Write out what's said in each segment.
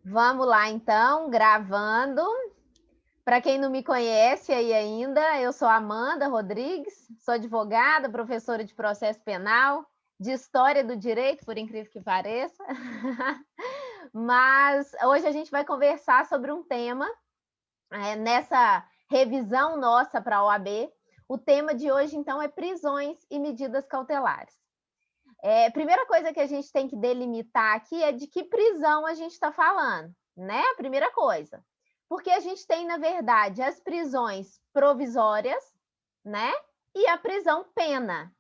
Vamos lá, então, gravando. Para quem não me conhece aí ainda, eu sou Amanda Rodrigues, sou advogada, professora de processo penal, de história do direito, por incrível que pareça. Mas hoje a gente vai conversar sobre um tema, nessa revisão nossa para a OAB. O tema de hoje, então, é prisões e medidas cautelares. Primeira coisa que a gente tem que delimitar aqui é de que prisão a gente está falando, né? A primeira coisa. Porque a gente tem, na verdade, as prisões provisórias, né? E a prisão pena.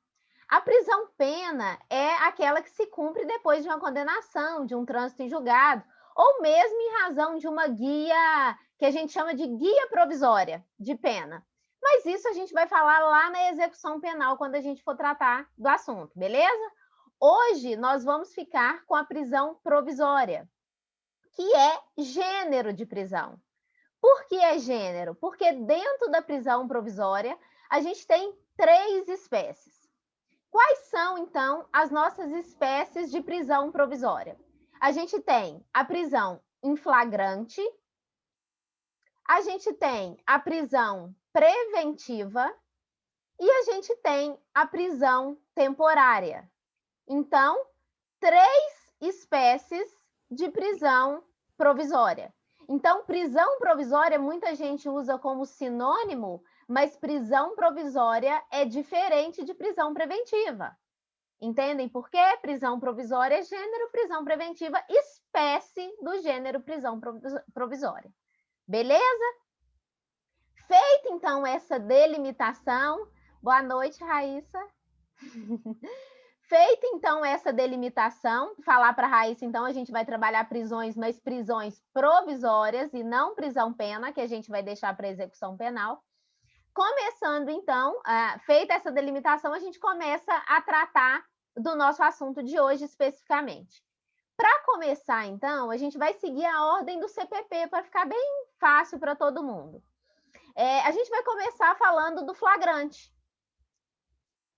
A prisão pena é aquela que se cumpre depois de uma condenação, de um trânsito em julgado, ou mesmo em razão de uma guia que a gente chama de guia provisória de pena. Mas isso a gente vai falar lá na execução penal, quando a gente for tratar do assunto, beleza? Hoje nós vamos ficar com a prisão provisória, que é gênero de prisão. Por que é gênero? Porque dentro da prisão provisória a gente tem 3 espécies. Quais são, então, as nossas espécies de prisão provisória? A gente tem a prisão em flagrante, a gente tem a prisão preventiva e a gente tem a prisão temporária. Então, 3 espécies de prisão provisória. Então, prisão provisória muita gente usa como sinônimo, mas prisão provisória é diferente de prisão preventiva. Entendem por quê? Prisão provisória é gênero, prisão preventiva, espécie do gênero prisão provisória. Beleza? Feita, então, essa delimitação. Boa noite, Raíssa. Feita, então, essa delimitação, falar para a Raíssa, então, a gente vai trabalhar prisões, mas prisões provisórias e não prisão-pena, que a gente vai deixar para execução penal. Começando, então, feita essa delimitação, a gente começa a tratar do nosso assunto de hoje especificamente. Para começar, então, a gente vai seguir a ordem do CPP para ficar bem fácil para todo mundo. A gente vai começar falando do flagrante.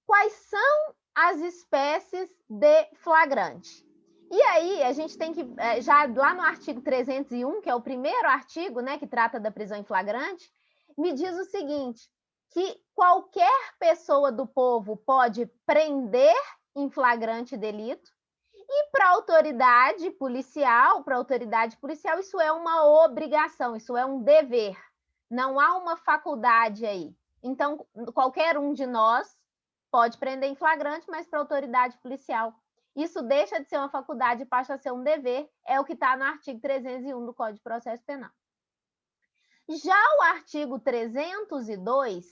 Quais são as espécies de flagrante? E aí, a gente tem que, já lá no artigo 301, que é o primeiro artigo, né, que trata da prisão em flagrante, me diz o seguinte, que qualquer pessoa do povo pode prender em flagrante delito, e para a autoridade policial, isso é uma obrigação, isso é um dever. Não há uma faculdade aí. Então, qualquer um de nós pode prender em flagrante, mas para a autoridade policial. Isso deixa de ser uma faculdade e passa a ser um dever, é o que está no artigo 301 do Código de Processo Penal. Já o artigo 302,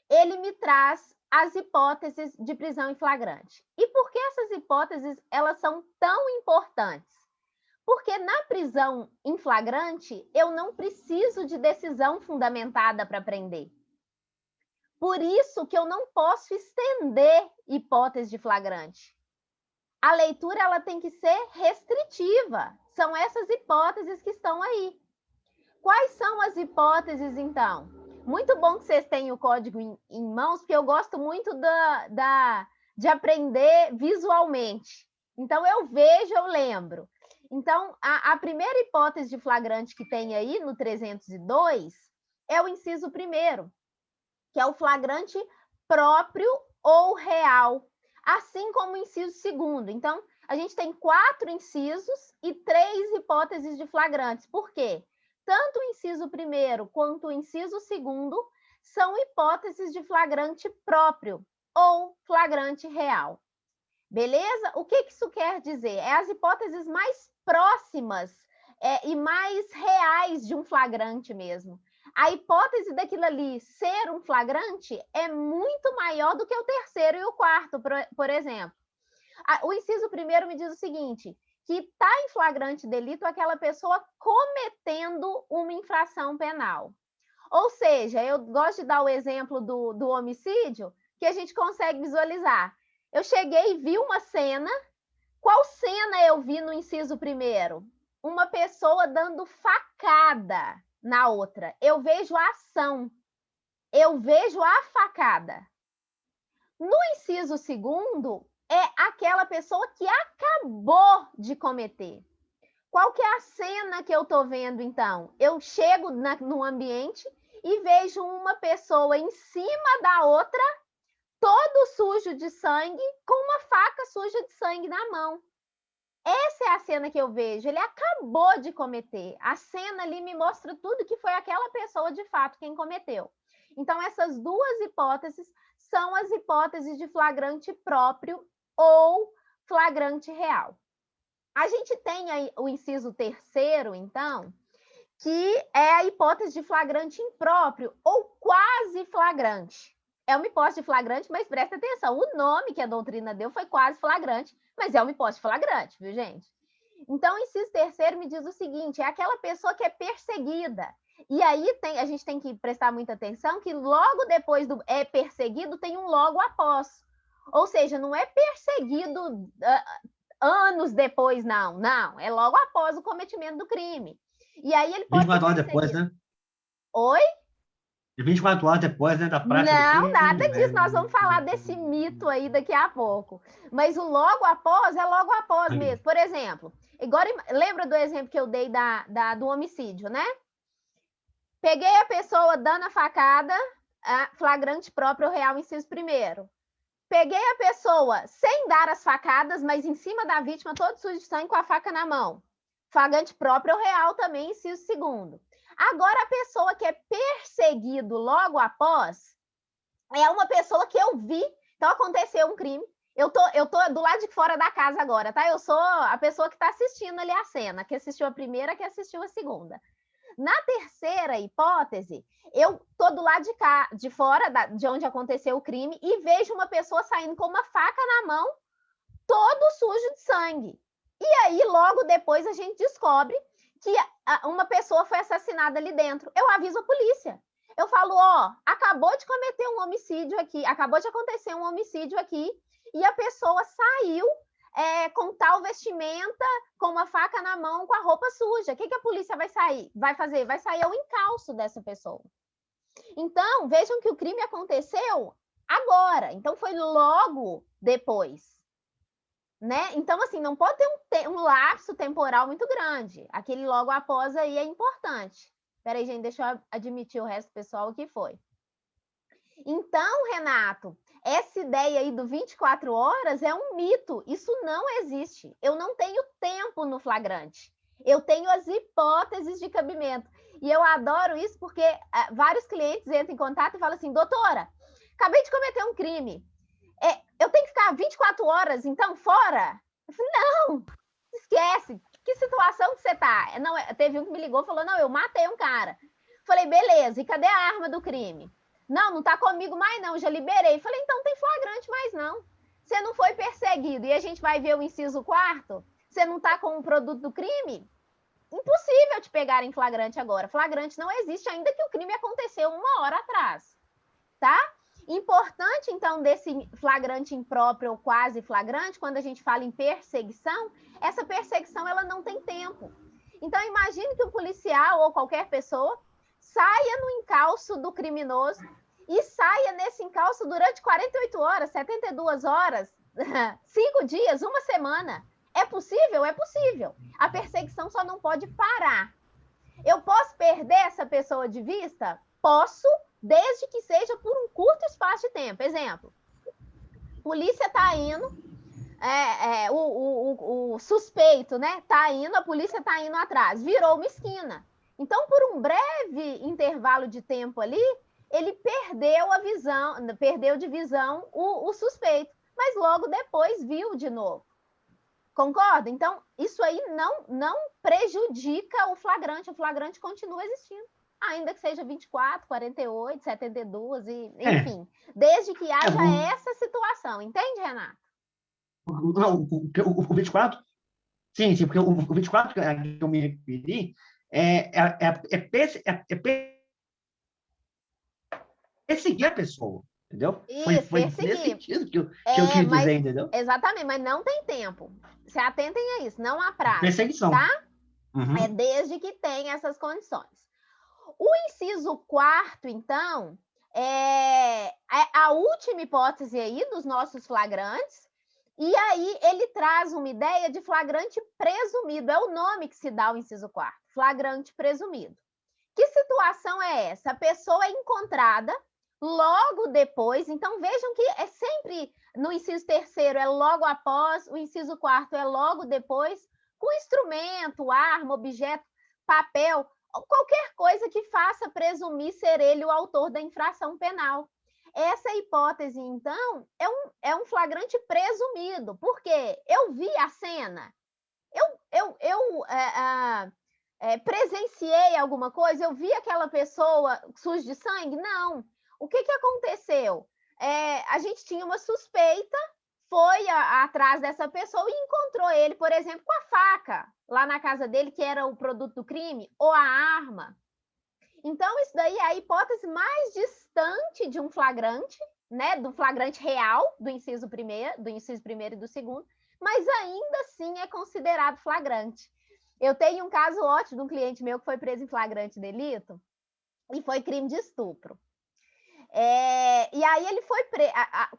ele me traz as hipóteses de prisão em flagrante. E por que essas hipóteses elas são tão importantes? Porque na prisão em flagrante, eu não preciso de decisão fundamentada para prender. Por isso que eu não posso estender hipótese de flagrante. A leitura ela tem que ser restritiva. São essas hipóteses que estão aí. Quais são as hipóteses, então? Muito bom que vocês tenham o código em mãos, porque eu gosto muito de aprender visualmente. Então, eu vejo, eu lembro. Então, a primeira hipótese de flagrante que tem aí no 302 é o inciso 1º, que é o flagrante próprio ou real, assim como o inciso 2º. Então, a gente tem 4 incisos e 3 hipóteses de flagrantes. Por quê? Tanto o inciso 1º quanto o inciso 2º são hipóteses de flagrante próprio ou flagrante real. Beleza? O que isso quer dizer? É as hipóteses mais próximas e mais reais de um flagrante mesmo. A hipótese daquilo ali ser um flagrante é muito maior do que o terceiro e o quarto, por exemplo. O inciso 1º me diz o seguinte, que está em flagrante delito aquela pessoa cometendo uma infração penal. Ou seja, eu gosto de dar o exemplo do homicídio, que a gente consegue visualizar. Eu cheguei e vi uma cena. Qual cena eu vi no inciso 1º? Uma pessoa dando facada na outra. Eu vejo a ação. Eu vejo a facada. No inciso 2º, é aquela pessoa que acabou de cometer. Qual que é a cena que eu estou vendo, então? Eu chego no ambiente e vejo uma pessoa em cima da outra, todo sujo de sangue, com uma faca suja de sangue na mão. Essa é a cena que eu vejo. Ele acabou de cometer. A cena ali me mostra tudo que foi aquela pessoa de fato quem cometeu. Então, essas duas hipóteses são as hipóteses de flagrante próprio ou flagrante real. A gente tem aí o inciso terceiro, então, que é a hipótese de flagrante impróprio ou quase flagrante. É uma hipótese de flagrante, mas presta atenção, o nome que a doutrina deu foi quase flagrante, mas é uma hipótese de flagrante, viu, gente? Então, o inciso terceiro me diz o seguinte, é aquela pessoa que é perseguida. E aí a gente tem que prestar muita atenção que logo depois do é perseguido tem um logo após. Ou seja, não é perseguido anos depois, não. Não, é logo após o cometimento do crime. E aí ele pode 24 horas depois, né? Oi? 24 horas depois, né, da prática do Não, crime, nada né? disso. Nós vamos falar desse mito aí daqui a pouco. Mas o logo após é logo após mesmo. Por exemplo, agora, lembra do exemplo que eu dei do homicídio, né? Peguei a pessoa dando a facada, flagrante próprio real, inciso primeiro. Peguei a pessoa sem dar as facadas, mas em cima da vítima, todo sujo de sangue, com a faca na mão. Flagrante próprio real também, inciso segundo. Agora, a pessoa que é perseguido logo após é uma pessoa que eu vi. Então, aconteceu um crime. Eu tô do lado de fora da casa agora, tá? Eu sou a pessoa que está assistindo ali a cena, que assistiu a primeira, que assistiu a segunda. Na terceira hipótese, eu tô do lado de fora de onde aconteceu o crime e vejo uma pessoa saindo com uma faca na mão, todo sujo de sangue. E aí, logo depois, a gente descobre que uma pessoa foi assassinada ali dentro. Eu aviso a polícia. Eu falo, acabou de cometer um homicídio aqui, acabou de acontecer um homicídio aqui, e a pessoa saiu com tal vestimenta, com uma faca na mão, com a roupa suja. O que a polícia vai fazer? Vai sair o encalço dessa pessoa. Então, vejam que o crime aconteceu agora. Então, foi logo depois. Né? Então, assim, não pode ter um lapso temporal muito grande. Aquele logo após aí é importante. Peraí, gente, deixa eu admitir o resto pessoal que foi. Então, Renato, essa ideia aí do 24 horas é um mito. Isso não existe. Eu não tenho tempo no flagrante. Eu tenho as hipóteses de cabimento. E eu adoro isso porque vários clientes entram em contato e falam assim, doutora, acabei de cometer um crime. Eu tenho que ficar 24 horas, então, fora? Eu falei, não, esquece. Que situação que você tá? Não, teve um que me ligou e falou, não, eu matei um cara. Falei, beleza, e cadê a arma do crime? Não tá comigo mais não, já liberei. Falei, então não tem flagrante mais não. Você não foi perseguido e a gente vai ver o inciso 4º? Você não tá com o produto do crime? Impossível te pegar em flagrante agora. Flagrante não existe, ainda que o crime aconteceu 1 hora atrás, tá? Importante, então, desse flagrante impróprio ou quase flagrante, quando a gente fala em perseguição, essa perseguição ela não tem tempo. Então, imagine que o policial ou qualquer pessoa saia no encalço do criminoso e saia nesse encalço durante 48 horas, 72 horas, 5 dias, 1 semana. É possível? É possível. A perseguição só não pode parar. Eu posso perder essa pessoa de vista? Posso, desde que seja por um curto espaço de tempo. Exemplo, polícia está indo, o suspeito, né, tá indo, a polícia está indo atrás, virou uma esquina. Então, por um breve intervalo de tempo ali, ele perdeu a visão, perdeu de visão o suspeito, mas logo depois viu de novo. Concorda? Então, isso aí não prejudica o flagrante continua existindo. Ainda que seja 24, 48, 72, enfim, desde que haja essa situação. Entende, Renato? O 24? Sim, porque o 24 que eu me referi perseguir a pessoa, entendeu? Isso, foi nesse sentido que eu quis dizer, entendeu? Exatamente, mas não tem tempo. Se atentem a isso, não há prazo. Perseguição. Tá? Uhum. É desde que tem essas condições. O inciso 4º, então, é a última hipótese aí dos nossos flagrantes, E aí ele traz uma ideia de flagrante presumido, é o nome que se dá ao inciso 4º, flagrante presumido. Que situação é essa? A pessoa é encontrada logo depois, então vejam que é sempre no inciso 3º é logo após, o inciso 4º é logo depois, com instrumento, arma, objeto, papel, qualquer coisa que faça presumir ser ele o autor da infração penal. Essa hipótese, então, é um flagrante presumido, porque eu vi a cena, presenciei alguma coisa, eu vi aquela pessoa suja de sangue? Não. O que aconteceu? A gente tinha uma suspeita, foi atrás dessa pessoa e encontrou ele, por exemplo, com a faca lá na casa dele, que era o produto do crime, ou a arma. Então, isso daí é a hipótese mais distante de um flagrante, né, do flagrante real, do inciso primeiro e do segundo, mas ainda assim é considerado flagrante. Eu tenho um caso ótimo de um cliente meu que foi preso em flagrante delito e foi crime de estupro. E aí ele foi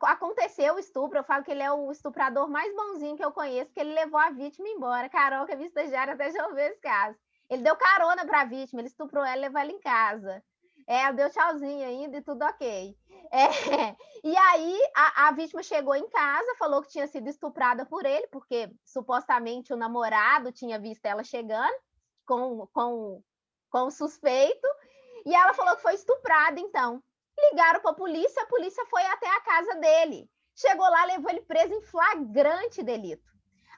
aconteceu o estupro, eu falo que ele é o estuprador mais bonzinho que eu conheço, que ele levou a vítima embora. Carol, que é minha estagiária, até já ouviu esse caso. Ele deu carona para a vítima, ele estuprou ela e levou ela em casa. Deu tchauzinho ainda e tudo ok. E aí a vítima chegou em casa, falou que tinha sido estuprada por ele, porque supostamente o namorado tinha visto ela chegando com o suspeito, e ela falou que foi estuprada, então. Ligaram para a polícia foi até a casa dele. Chegou lá, levou ele preso em flagrante delito.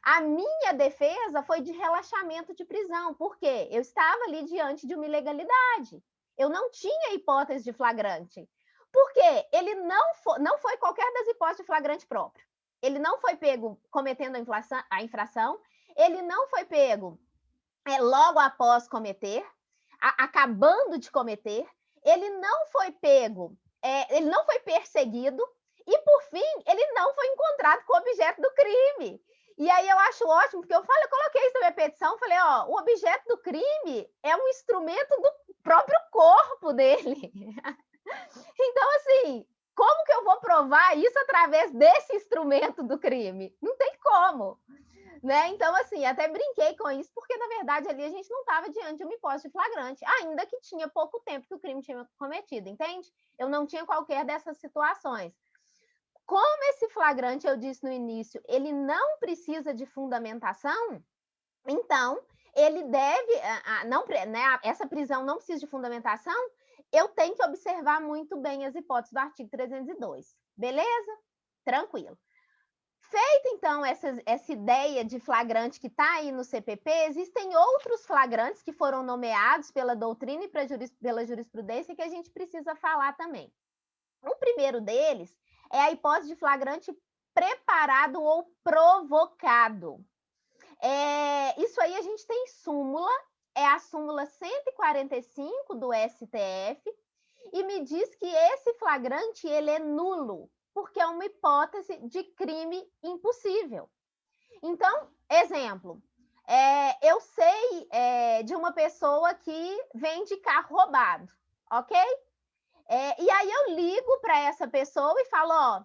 A minha defesa foi de relaxamento de prisão, porque eu estava ali diante de uma ilegalidade. Eu não tinha hipótese de flagrante. Porque ele não foi qualquer das hipóteses de flagrante próprio. Ele não foi pego cometendo a infração, ele não foi pego logo após cometer, acabando de cometer, ele não foi pego, ele não foi perseguido e, por fim, ele não foi encontrado com o objeto do crime. E aí eu acho ótimo, porque eu coloquei isso na minha petição, falei, o objeto do crime é um instrumento do próprio corpo dele. Então, assim, como que eu vou provar isso através desse instrumento do crime? Não tem como. Né? Então, assim, até brinquei com isso, porque, na verdade, ali a gente não estava diante de uma hipótese de flagrante, ainda que tinha pouco tempo que o crime tinha cometido, entende? Eu não tinha qualquer dessas situações. Como esse flagrante, eu disse no início, ele não precisa de fundamentação, então, ele deve, essa prisão não precisa de fundamentação, eu tenho que observar muito bem as hipóteses do artigo 302. Beleza? Tranquilo. Feita, então, essa ideia de flagrante que está aí no CPP, existem outros flagrantes que foram nomeados pela doutrina e pela jurisprudência que a gente precisa falar também. O primeiro deles é a hipótese de flagrante preparado ou provocado. Isso aí a gente tem súmula, é a súmula 145 do STF, e me diz que esse flagrante ele é nulo, porque é uma hipótese de crime impossível. Então, exemplo, eu sei de uma pessoa que vende carro roubado, ok? E aí eu ligo para essa pessoa e falo,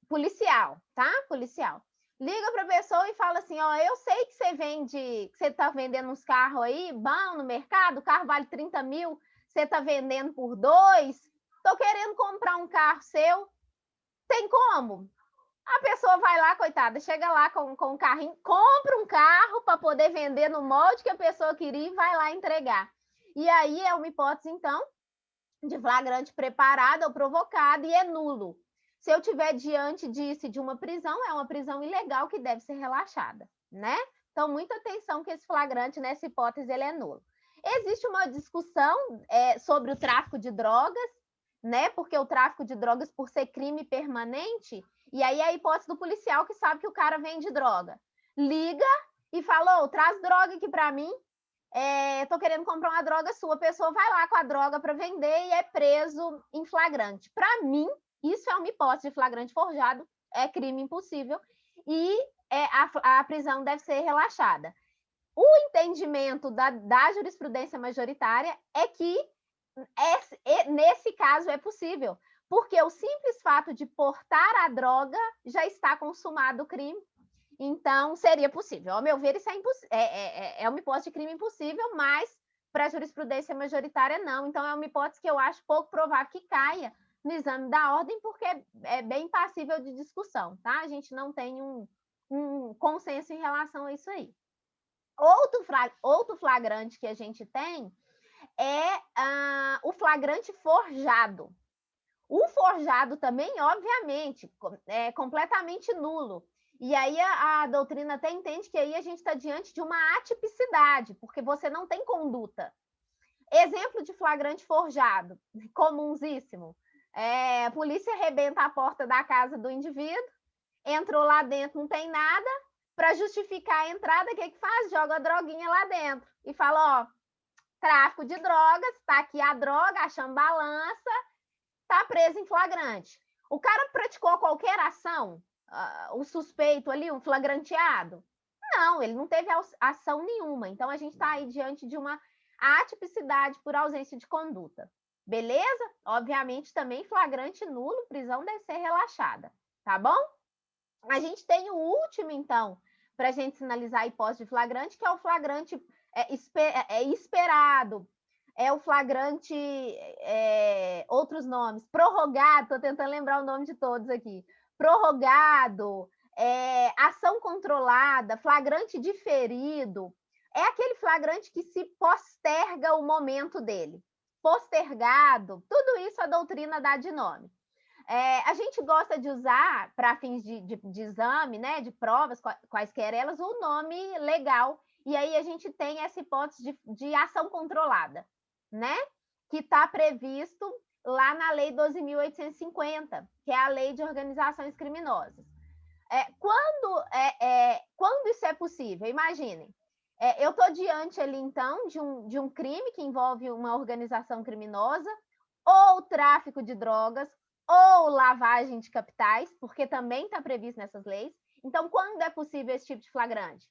policial, tá? Policial. Liga para a pessoa e fala assim, eu sei que você está vendendo uns carros aí, bom, no mercado, o carro vale 30 mil, você está vendendo por 2, estou querendo comprar um carro seu, tem como? A pessoa vai lá, coitada, chega lá com um carrinho, compra um carro para poder vender no molde que a pessoa queria e vai lá entregar. E aí é uma hipótese, então, de flagrante preparado ou provocado e é nulo. Se eu tiver diante disso de uma prisão, é uma prisão ilegal que deve ser relaxada, né? Então, muita atenção que esse flagrante, nessa hipótese, ele é nulo. Existe uma discussão sobre o tráfico de drogas, né? Porque o tráfico de drogas, por ser crime permanente, e aí é a hipótese do policial que sabe que o cara vende droga. Liga e fala, traz droga aqui para mim, tô querendo comprar uma droga sua. A pessoa vai lá com a droga para vender e é preso em flagrante. Para mim, isso é uma hipótese de flagrante forjado, é crime impossível, e a prisão deve ser relaxada. O entendimento da jurisprudência majoritária é que nesse caso é possível, porque o simples fato de portar a droga já está consumado o crime, Então, seria possível. Ao meu ver, isso é uma hipótese de crime impossível, mas para a jurisprudência majoritária, não. Então, é uma hipótese que eu acho pouco provável que caia no exame da ordem, porque é bem passível de discussão, tá? A gente não tem um consenso em relação a isso aí. Outro flagrante que a gente tem é o flagrante forjado. O forjado também, obviamente, é completamente nulo. E aí a doutrina até entende que aí a gente está diante de uma atipicidade, porque você não tem conduta. Exemplo de flagrante forjado, comunsíssimo. A polícia arrebenta a porta da casa do indivíduo, entrou lá dentro, não tem nada, para justificar a entrada, o que faz? Joga a droguinha lá dentro e fala, ó, tráfico de drogas, tá aqui a droga, a chambalança, tá preso em flagrante. O cara praticou qualquer ação, o suspeito ali, o flagranteado? Não, ele não teve ação nenhuma. Então, a gente está aí diante de uma atipicidade por ausência de conduta. Beleza? Obviamente, também flagrante nulo, prisão deve ser relaxada. Tá bom? A gente tem o último, então, para a gente sinalizar a hipótese de flagrante, que é o flagrante esperado, é o flagrante, outros nomes, prorrogado, estou tentando lembrar o nome de todos aqui, prorrogado, ação controlada, flagrante diferido, é aquele flagrante que se posterga o momento dele, postergado, tudo isso a doutrina dá de nome. A gente gosta de usar, para fins de exame, né, de provas, quaisquer elas, o nome legal, e aí a gente tem essa hipótese de ação controlada, né, que está previsto lá na Lei 12.850, que é a Lei de Organizações Criminosas. Quando isso é possível? Imaginem, eu estou diante ali, então, de um crime que envolve uma organização criminosa, ou tráfico de drogas, ou lavagem de capitais, porque também está previsto nessas leis. Então, quando é possível esse tipo de flagrante?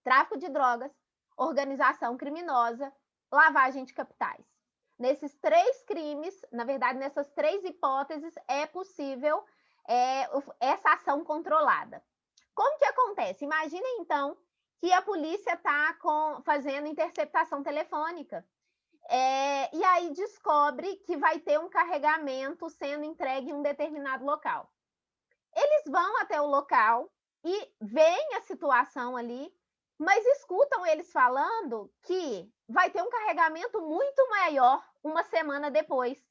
Tráfico de drogas, organização criminosa, lavagem de capitais. Nesses 3 crimes, na verdade, nessas 3 hipóteses, é possível essa ação controlada. Como que acontece? Imaginem, então, que a polícia está fazendo interceptação telefônica. E aí descobre que vai ter um carregamento sendo entregue em um determinado local. Eles vão até o local e veem a situação ali, mas escutam eles falando que vai ter um carregamento muito maior uma semana depois.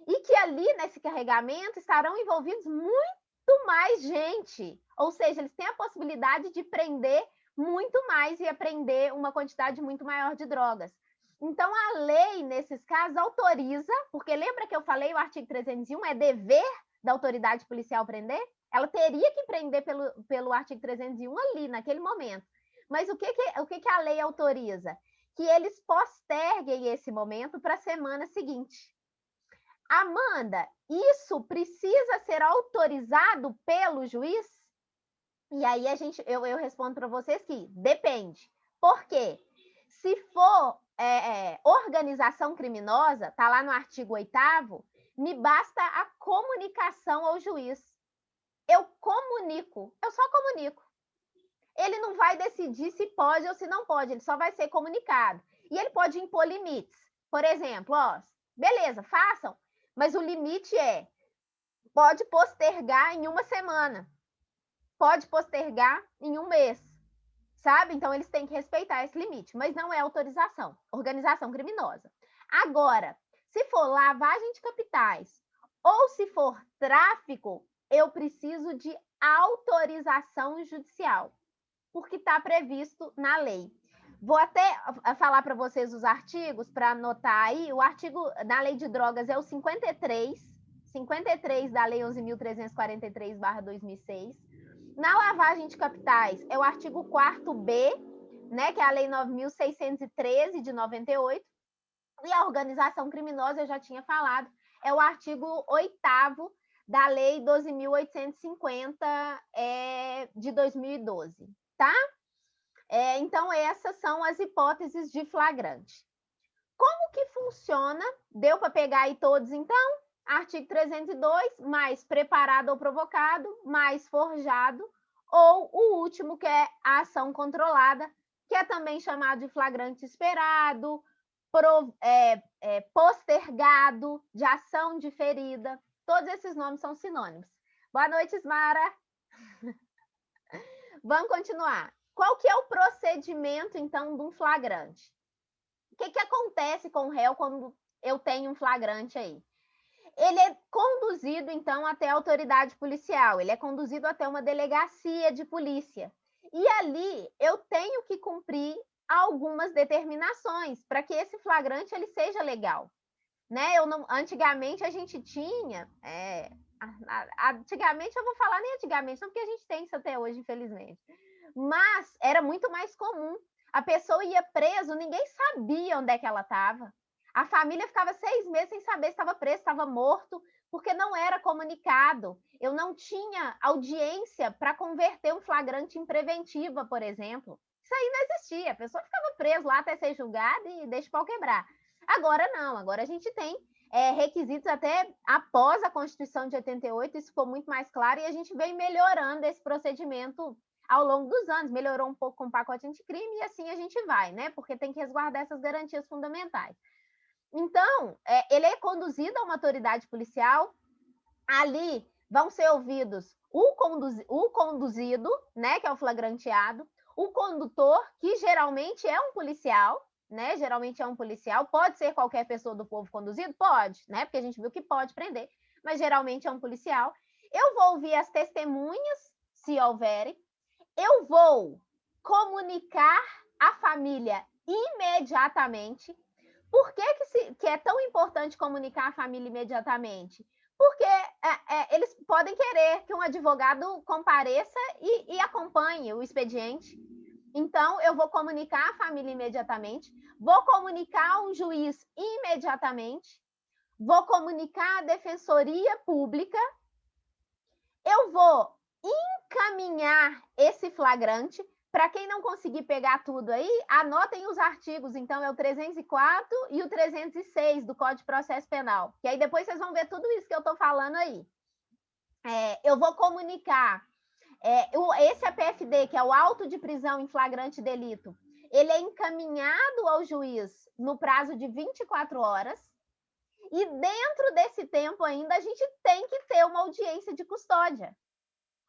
E que ali, nesse carregamento, estarão envolvidos muito mais gente. Ou seja, eles têm a possibilidade de prender muito mais e apreender uma quantidade muito maior de drogas. Então, a lei, nesses casos, autoriza, porque lembra que eu falei, o artigo 301 é dever da autoridade policial prender? Ela teria que prender pelo artigo 301 ali, naquele momento. Mas o que a lei autoriza? Que eles posterguem esse momento para a semana seguinte. Amanda, isso precisa ser autorizado pelo juiz? E aí eu respondo para vocês que depende. Por quê? Se for organização criminosa, está lá no artigo 8º, me basta a comunicação ao juiz. Eu comunico, eu só comunico. Ele não vai decidir se pode ou se não pode, ele só vai ser comunicado. E ele pode impor limites. Por exemplo, beleza, façam, mas o limite pode postergar em uma semana, pode postergar em um mês, sabe? Então, eles têm que respeitar esse limite, mas não é autorização, organização criminosa. Agora, se for lavagem de capitais ou se for tráfico, eu preciso de autorização judicial, porque está previsto na lei. Vou até falar para vocês os artigos, para anotar aí. O artigo da Lei de Drogas é o 53 da Lei 11.343/2006. Na lavagem de capitais, é o artigo 4º-B, né, que é a Lei 9.613, de 98. E a organização criminosa, eu já tinha falado, é o artigo 8º da Lei 12.850, de 2012, tá? Então, essas são as hipóteses de flagrante. Como que funciona? Deu para pegar aí todos, então? Artigo 302, mais preparado ou provocado, mais forjado, ou o último, que é a ação controlada, que é também chamado de flagrante esperado, postergado, de ação diferida. Todos esses nomes são sinônimos. Boa noite, Ismara. Vamos continuar. Qual que é o procedimento, então, de um flagrante? O que acontece com o réu quando eu tenho um flagrante aí? Ele é conduzido, então, até a autoridade policial, ele é conduzido até uma delegacia de polícia. E ali eu tenho que cumprir algumas determinações para que esse flagrante ele seja legal. Né? Antigamente a gente tinha... antigamente, eu vou falar nem antigamente, não, porque a gente tem isso até hoje, infelizmente. Mas era muito mais comum. A pessoa ia preso, ninguém sabia onde é que ela estava. A família ficava 6 meses sem saber se estava preso, se estava morto, porque não era comunicado. Eu não tinha audiência para converter um flagrante em preventiva, por exemplo. Isso aí não existia. A pessoa ficava presa lá até ser julgada e deixa o pau quebrar. Agora não, agora a gente tem requisitos até após a Constituição de 88, isso ficou muito mais claro, e a gente vem melhorando esse procedimento ao longo dos anos, melhorou um pouco com o pacote anticrime, e assim a gente vai, né? Porque tem que resguardar essas garantias fundamentais. Então, ele é conduzido a uma autoridade policial, ali vão ser ouvidos o conduzido, né, que é o flagranteado, o condutor, que geralmente é um policial, né? Geralmente é um policial, pode ser qualquer pessoa do povo conduzido? Pode, né? Porque a gente viu que pode prender, mas geralmente é um policial. Eu vou ouvir as testemunhas, se houverem. Eu vou comunicar à família imediatamente. Por que é tão importante comunicar à família imediatamente? Porque eles podem querer que um advogado compareça e acompanhe o expediente. Então, eu vou comunicar à família imediatamente, vou comunicar a um juiz imediatamente, vou comunicar à defensoria pública, eu vou encaminhar esse flagrante. Para quem não conseguir pegar tudo aí, anotem os artigos, então é o 304 e o 306 do Código de Processo Penal, que aí depois vocês vão ver tudo isso que eu estou falando aí. Eu vou comunicar esse APFD, que é o auto de prisão em flagrante delito, ele é encaminhado ao juiz no prazo de 24 horas, e dentro desse tempo ainda a gente tem que ter uma audiência de custódia.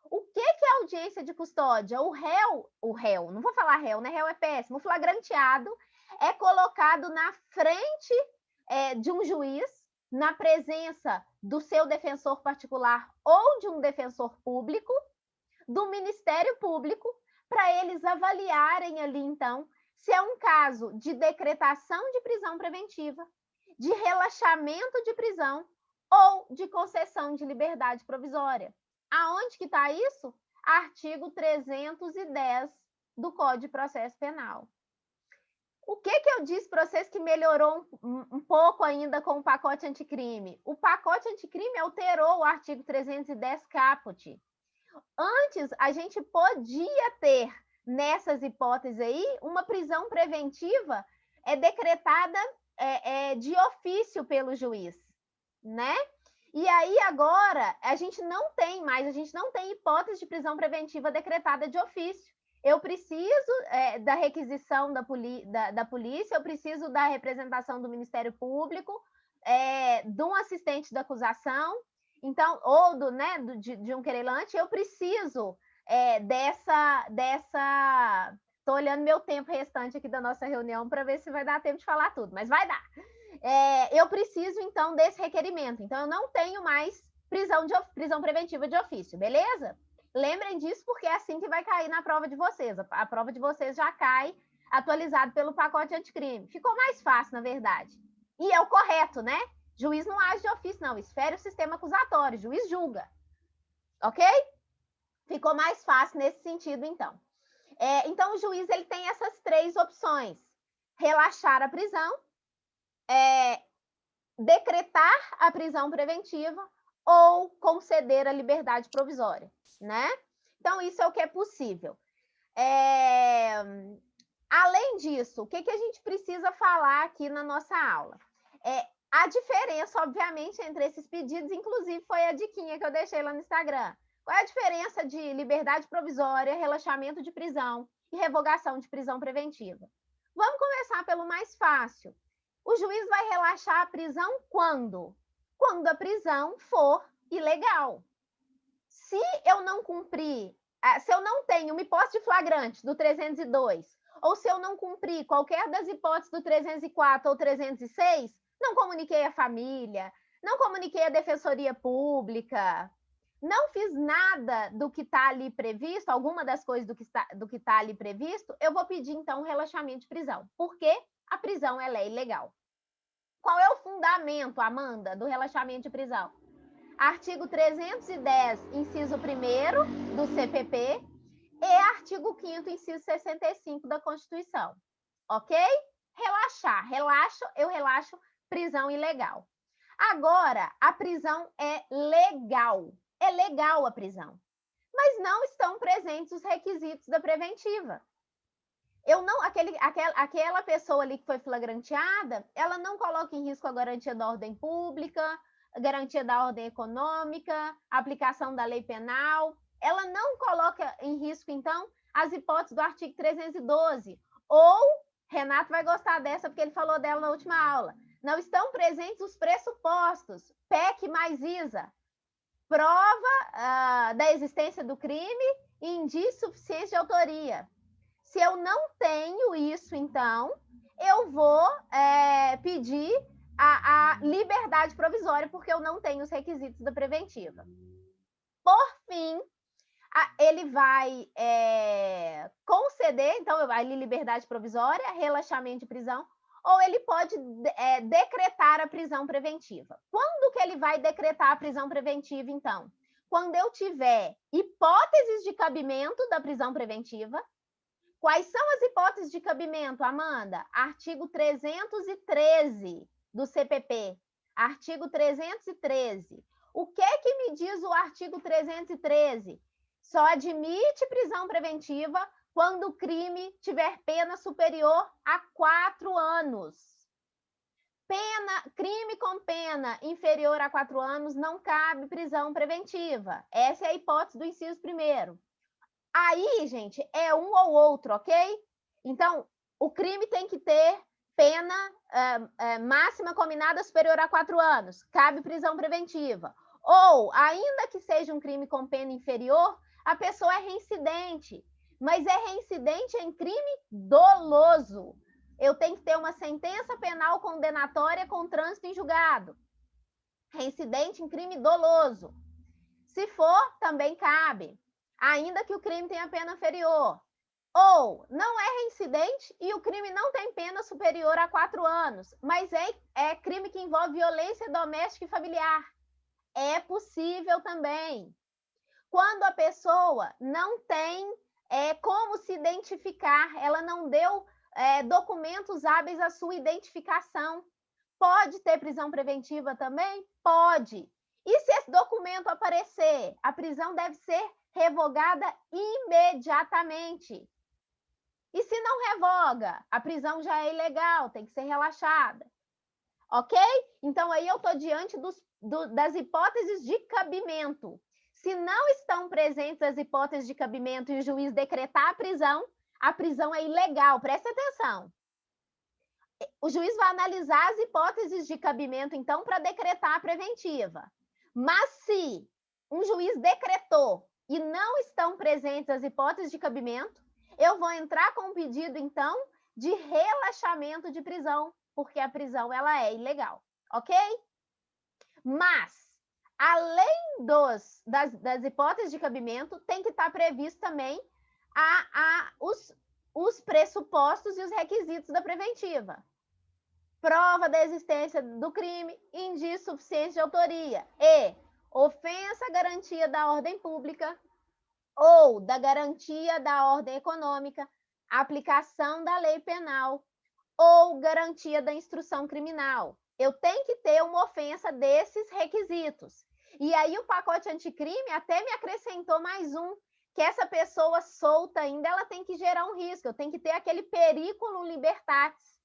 O que é audiência de custódia? O réu, não vou falar réu, né? Réu é péssimo. O flagranteado é colocado na frente de um juiz, na presença do seu defensor particular ou de um defensor público, do Ministério Público, para eles avaliarem ali, então, se é um caso de decretação de prisão preventiva, de relaxamento de prisão ou de concessão de liberdade provisória. Aonde que está isso? Artigo 310 do Código de Processo Penal. O que eu disse para vocês que melhorou um pouco ainda com o pacote anticrime? O pacote anticrime alterou o artigo 310 caput. Antes, a gente podia ter, nessas hipóteses aí, uma prisão preventiva decretada de ofício pelo juiz, né? E aí, agora, a gente não tem hipótese de prisão preventiva decretada de ofício. Eu preciso da requisição da polícia, eu preciso da representação do Ministério Público, de um assistente da acusação, então, ou de um querelante. Eu preciso dessa... Estou olhando meu tempo restante aqui da nossa reunião para ver se vai dar tempo de falar tudo, mas vai dar. Eu preciso, então, desse requerimento. Então, eu não tenho mais prisão preventiva de ofício, beleza? Lembrem disso, porque é assim que vai cair na prova de vocês. A prova de vocês já cai atualizado pelo pacote anticrime. Ficou mais fácil, na verdade. E é o correto, né? Juiz não age de ofício, não. Esfere o sistema acusatório. Juiz julga. Ok? Ficou mais fácil nesse sentido, então. Então, o juiz ele tem essas 3 opções. Relaxar a prisão, decretar a prisão preventiva ou conceder a liberdade provisória, né? Então, isso é o que é possível. Além disso, o que a gente precisa falar aqui na nossa aula? A diferença, obviamente, entre esses pedidos, inclusive foi a diquinha que eu deixei lá no Instagram. Qual é a diferença de liberdade provisória, relaxamento de prisão e revogação de prisão preventiva? Vamos começar pelo mais fácil. O juiz vai relaxar a prisão quando? Quando a prisão for ilegal. Se eu não cumprir, se eu não tenho uma hipótese de flagrante do 302, ou se eu não cumprir qualquer das hipóteses do 304 ou 306, não comuniquei a família, não comuniquei a Defensoria Pública, não fiz nada do que está ali previsto, alguma das coisas do que está ali previsto, eu vou pedir, então, um relaxamento de prisão, porque a prisão ela é ilegal. Qual é o fundamento, Amanda, do relaxamento de prisão? Artigo 310, inciso 1º do CPP e artigo 5º, inciso 65 da Constituição. Ok? Relaxar. Eu relaxo prisão ilegal. Agora, a prisão é legal. É legal a prisão. Mas não estão presentes os requisitos da preventiva. Aquela pessoa ali que foi flagranteada, ela não coloca em risco a garantia da ordem pública, a garantia da ordem econômica, a aplicação da lei penal. Ela não coloca em risco, então, as hipóteses do artigo 312. Ou, Renato vai gostar dessa, porque ele falou dela na última aula. Não estão presentes os pressupostos, PEC mais ISA, prova da existência do crime e indício suficiente de autoria. Se eu não tenho isso, então, eu vou pedir a liberdade provisória, porque eu não tenho os requisitos da preventiva. Por fim, ele vai conceder, então, a liberdade provisória, relaxamento de prisão, ou ele pode decretar a prisão preventiva. Quando que ele vai decretar a prisão preventiva, então? Quando eu tiver hipóteses de cabimento da prisão preventiva. Quais são as hipóteses de cabimento, Amanda? Artigo 313 do CPP. Artigo 313. O que me diz o artigo 313? Só admite prisão preventiva quando o crime tiver pena superior a 4 anos. Crime com pena inferior a 4 anos não cabe prisão preventiva. Essa é a hipótese do inciso 1º. Aí, gente, é um ou outro, ok? Então, o crime tem que ter pena máxima combinada superior a 4 anos. Cabe prisão preventiva. Ou, ainda que seja um crime com pena inferior, a pessoa é reincidente. Mas é reincidente em crime doloso. Eu tenho que ter uma sentença penal condenatória com trânsito em julgado. Reincidente em crime doloso. Se for, também cabe. Ainda que o crime tenha pena inferior. Ou não é reincidente e o crime não tem pena superior a 4 anos, mas é crime que envolve violência doméstica e familiar. É possível também. Quando a pessoa não tem como se identificar, ela não deu documentos hábeis à sua identificação. Pode ter prisão preventiva também? Pode. E se esse documento aparecer, a prisão deve ser revogada imediatamente. E se não revoga, a prisão já é ilegal, tem que ser relaxada. Ok? Então, aí eu estou diante das hipóteses de cabimento. Se não estão presentes as hipóteses de cabimento e o juiz decretar a prisão é ilegal. Presta atenção. O juiz vai analisar as hipóteses de cabimento, então, para decretar a preventiva. Mas se um juiz decretou e não estão presentes as hipóteses de cabimento, eu vou entrar com um pedido, então, de relaxamento de prisão, porque a prisão ela é ilegal, ok? Mas, além das hipóteses de cabimento, tem que estar previsto também os pressupostos e os requisitos da preventiva. Prova da existência do crime, indício suficiente de autoria e ofensa à garantia da ordem pública ou da garantia da ordem econômica, aplicação da lei penal ou garantia da instrução criminal. Eu tenho que ter uma ofensa desses requisitos. E aí o pacote anticrime até me acrescentou mais um, que essa pessoa solta ainda, ela tem que gerar um risco, eu tenho que ter aquele periculum libertatis.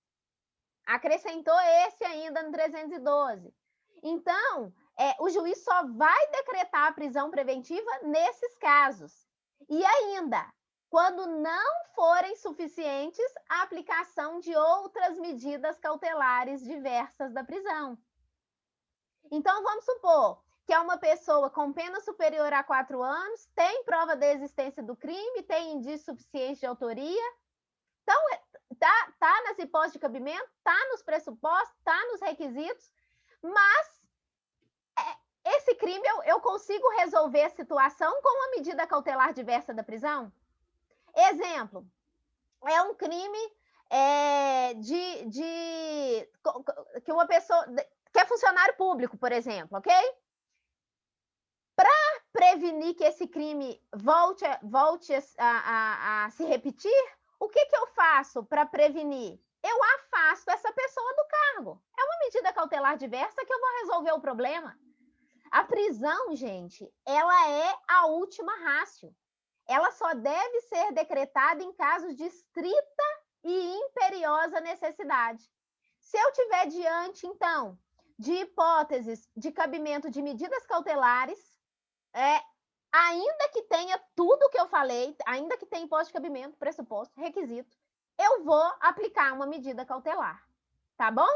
Acrescentou esse ainda no 312. Então, o juiz só vai decretar a prisão preventiva nesses casos. E ainda, quando não forem suficientes a aplicação de outras medidas cautelares diversas da prisão. Então, vamos supor que é uma pessoa com pena superior a 4 anos, tem prova da existência do crime, tem indício suficiente de autoria. Então, tá nas hipóteses de cabimento, tá nos pressupostos, tá nos requisitos, mas esse crime eu consigo resolver a situação com uma medida cautelar diversa da prisão? Exemplo, é um crime que uma pessoa que é funcionário público, por exemplo, ok? Para prevenir que esse crime volte a se repetir, o que eu faço para prevenir? Eu afasto essa pessoa do cargo. É uma medida cautelar diversa que eu vou resolver o problema. A prisão, gente, ela é a última ratio. Ela só deve ser decretada em casos de estrita e imperiosa necessidade. Se eu tiver diante, então, de hipóteses de cabimento de medidas cautelares, ainda que tenha tudo que eu falei, ainda que tenha hipótese de cabimento, pressuposto, requisito, eu vou aplicar uma medida cautelar, tá bom?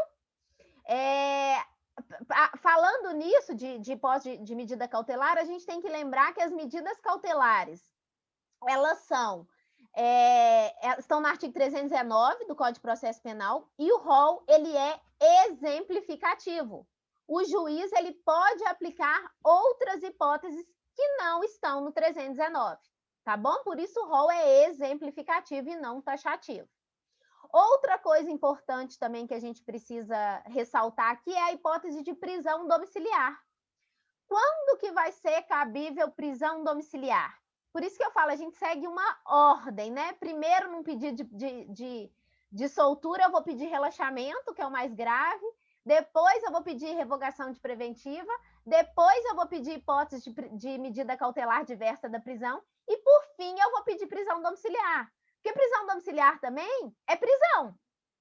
Falando nisso, de hipótese de medida cautelar, a gente tem que lembrar que as medidas cautelares, elas estão no artigo 319 do Código de Processo Penal, e o rol, ele é exemplificativo. O juiz, ele pode aplicar outras hipóteses que não estão no 319, tá bom? Por isso, o rol é exemplificativo e não taxativo. Outra coisa importante também que a gente precisa ressaltar aqui é a hipótese de prisão domiciliar. Quando que vai ser cabível prisão domiciliar? Por isso que eu falo, a gente segue uma ordem, né? Primeiro, num pedido de soltura, eu vou pedir relaxamento, que é o mais grave. Depois, eu vou pedir revogação de preventiva. Depois, eu vou pedir hipótese de medida cautelar diversa da prisão. E, por fim, eu vou pedir prisão domiciliar. Porque prisão domiciliar também é prisão.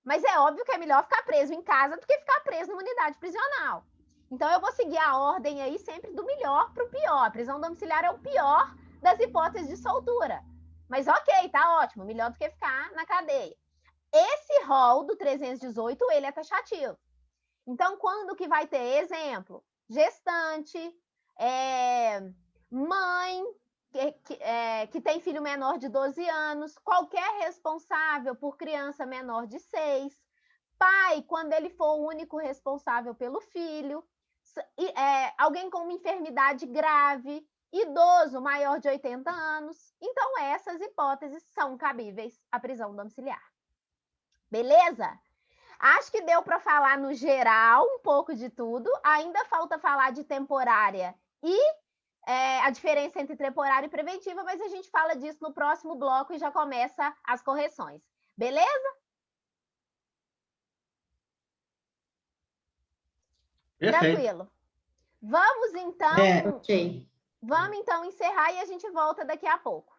Mas é óbvio que é melhor ficar preso em casa do que ficar preso numa unidade prisional. Então, eu vou seguir a ordem aí sempre do melhor para o pior. A prisão domiciliar é o pior das hipóteses de soltura. Mas ok, tá ótimo, melhor do que ficar na cadeia. Esse rol do 318, ele é taxativo. Então, quando que vai ter exemplo? Gestante, mãe que tem filho menor de 12 anos, qualquer responsável por criança menor de 6, pai, quando ele for o único responsável pelo filho, alguém com uma enfermidade grave, idoso maior de 80 anos. Então, essas hipóteses são cabíveis à prisão domiciliar. Beleza? Acho que deu para falar no geral um pouco de tudo. Ainda falta falar de temporária e a diferença entre temporária e preventiva, mas a gente fala disso no próximo bloco e já começa as correções. Beleza? Perfeito. Tranquilo. Vamos então... Ok. Vamos então encerrar e a gente volta daqui a pouco.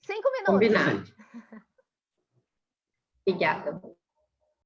5 minutos. Combinado. Obrigada.